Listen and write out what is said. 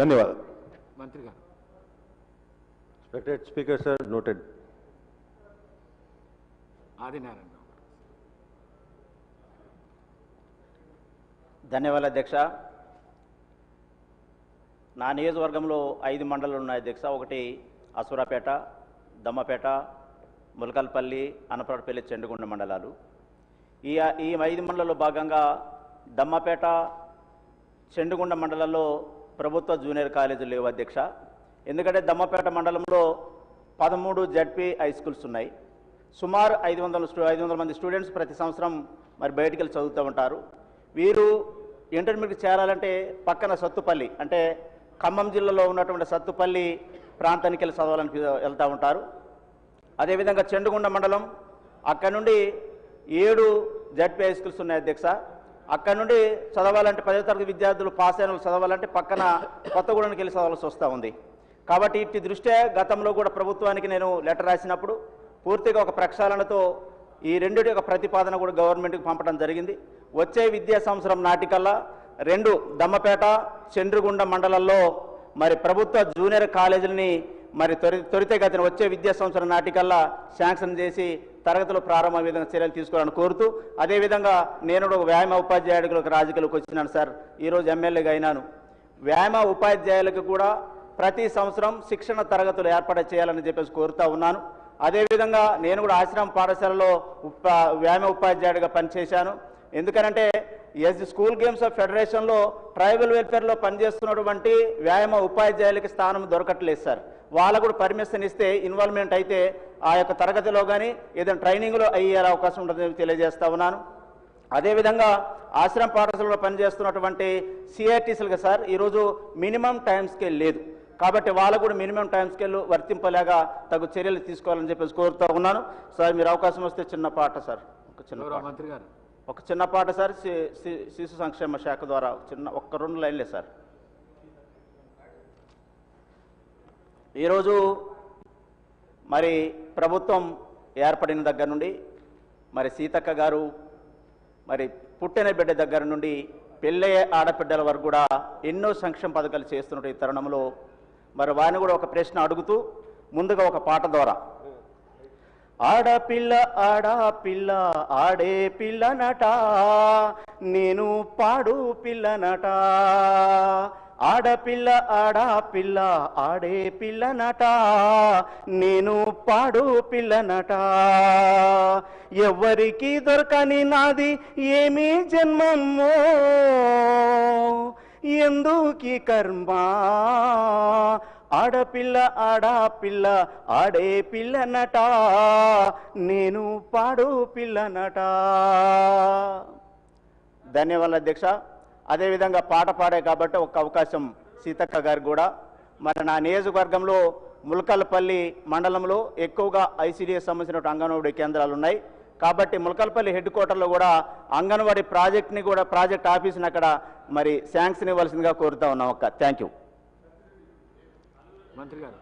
ధన్యవాదాలు. మంత్రి గారు. Respected Speaker, sir, noted. Adinarayana. ధన్యవాదాలు అధ్యక్ష. నా నియోజకవర్గంలో 5 మండలాలు ఉన్నాయి అధ్యక్ష. ఒకటి అసురాపేట, దమ్మపేట, ములకల్పల్లి, అనపరపల్లి, చెండుగుండ మండలాలు. ఈ 5 మండలాల్లో భాగంగా దమ్మపేట, చెండుగుండ మండలాల్లో ప్రభుత్వ జూనియర్ కాలేజీలు లేవు అధ్యక్ష. ఎందుకంటే దమ్మపేట మండలంలో 13 జడ్పీ హై స్కూల్స్ ఉన్నాయి. సుమారు 500 మంది స్టూడెంట్స్ ప్రతి సంవత్సరం మరి బయటికి వెళ్ళి చదువుతూ ఉంటారు. వీరు ఇంటర్మీడియట్ చేరాలంటే పక్కన సత్తుపల్లి అంటే ఖమ్మం జిల్లాలో ఉన్నటువంటి సత్తుపల్లి ప్రాంతానికి వెళ్ళి చదవాలని వెళ్తూ ఉంటారు. అదేవిధంగా చెండుగుండ మండలం అక్కడ నుండి 7 జడ్పీ హై స్కూల్స్ ఉన్నాయి అధ్యక్ష. అక్కడ నుండి చదవాలంటే 10వ తరగతి విద్యార్థులు పాస్ అయిన వాళ్ళు చదవాలంటే పక్కన కొత్తగూడెంకి వెళ్ళి చదవాల్సి వస్తూ ఉంది. కాబట్టి ఇట్టి దృష్ట్యా గతంలో కూడా ప్రభుత్వానికి నేను లెటర్ రాసినప్పుడు పూర్తిగా ఒక ప్రక్షాళనతో ఈ రెండిటి యొక్క ప్రతిపాదన కూడా గవర్నమెంట్కి పంపడం జరిగింది. వచ్చే విద్యా సంవత్సరం నాటికల్లా 2 దమ్మపేట, చెండ్రుగుండ మండలాల్లో మరి ప్రభుత్వ జూనియర్ కాలేజీలని మరి త్వరితగతిన వచ్చే విద్యా సంవత్సరం నాటికల్లా శాంక్షన్ చేసి తరగతులు ప్రారంభ విధంగా చర్యలు తీసుకోవాలని కోరుతూ, అదేవిధంగా నేను ఒక వ్యాయామ ఉపాధ్యాయులకు రాజకీయాలకు వచ్చినాను సార్. ఈరోజు ఎమ్మెల్యేగా అయినాను. వ్యాయామ ఉపాధ్యాయులకు కూడా ప్రతి సంవత్సరం శిక్షణ తరగతులు ఏర్పాటు చేయాలని చెప్పేసి కోరుతూ ఉన్నాను. అదేవిధంగా నేను కూడా ఆశ్రమ పాఠశాలలో వ్యాయామ ఉపాధ్యాయుడిగా పనిచేశాను. ఎందుకనంటే స్కూల్ గేమ్స్ ఆఫ్ ఫెడరేషన్లో ట్రైబల్ వెల్ఫేర్లో పనిచేస్తున్నటువంటి వ్యాయామ ఉపాధ్యాయులకి స్థానం దొరకట్లేదు సార్. వాళ్ళకు కూడా పర్మిషన్ ఇస్తే ఇన్వాల్వ్మెంట్ అయితే ఆ యొక్క తరగతిలో కానీ ఏదైనా ట్రైనింగ్లో అయ్యే అవకాశం ఉంటుందని తెలియజేస్తా ఉన్నాను. అదేవిధంగా ఆశ్రమ పాఠశాలలో పనిచేస్తున్నటువంటి సిఆర్టీసీలుగా సార్ ఈరోజు మినిమం టైం స్కేల్ లేదు. కాబట్టి వాళ్ళకు కూడా మినిమం టైం స్కేల్ వర్తింపలేగా తగు చర్యలు తీసుకోవాలని చెప్పేసి కోరుతూ ఉన్నాను. సార్ మీరు అవకాశం వస్తే చిన్న పాట సార్, ఒక చిన్న పాట సార్, శిశు సంక్షేమ శాఖ ద్వారా ఒక్క 2 లైన్లే సార్. ఈరోజు మరి ప్రభుత్వం ఏర్పడిన దగ్గర నుండి మరి సీతక్క గారు మరి పుట్టిన బిడ్డ దగ్గర నుండి పెళ్ళయ్యే ఆడబిడ్డల వరకు కూడా ఎన్నో సంక్షేమ పథకాలు చేస్తున్న ఈ తరుణంలో మరి వారిని కూడా ఒక ప్రశ్న అడుగుతూ ముందుగా ఒక పాట ద్వారా, ఆడపిల్ల ఆడపిల్ల ఆడే పిల్లనట నేను పాడు పిల్లనట, ఆడపిల్ల ఆడపిల్ల ఆడే పిల్లనట నేను పాడు పిల్లనట, ఎవరికి దొరకని నాది ఏమీ జన్మమ్మో ఎందుకీ కర్మ, ఆడపిల్ల ఆడపిల్ల ఆడే పిల్లనట నేను పాడు పిల్లనట. ధన్యవాదాలు అధ్యక్ష. అదేవిధంగా పాట పాడే కాబట్టి ఒక అవకాశం సీతక్క గారికి కూడా. మరి నా నియోజకవర్గంలో ములకల్పల్లి మండలంలో ఎక్కువగా ఐసీడీఎస్ సంబంధించిన అంగన్వాడీ కేంద్రాలు ఉన్నాయి. కాబట్టి ములకల్పల్లి హెడ్ క్వార్టర్లో కూడా అంగన్వాడీ ప్రాజెక్ట్ని కూడా ప్రాజెక్ట్ ఆఫీస్ని అక్కడ మరి శాంక్షన్ ఇవ్వాల్సిందిగా కోరుతా ఉన్నాం. Thank you. మంత్రి గారు.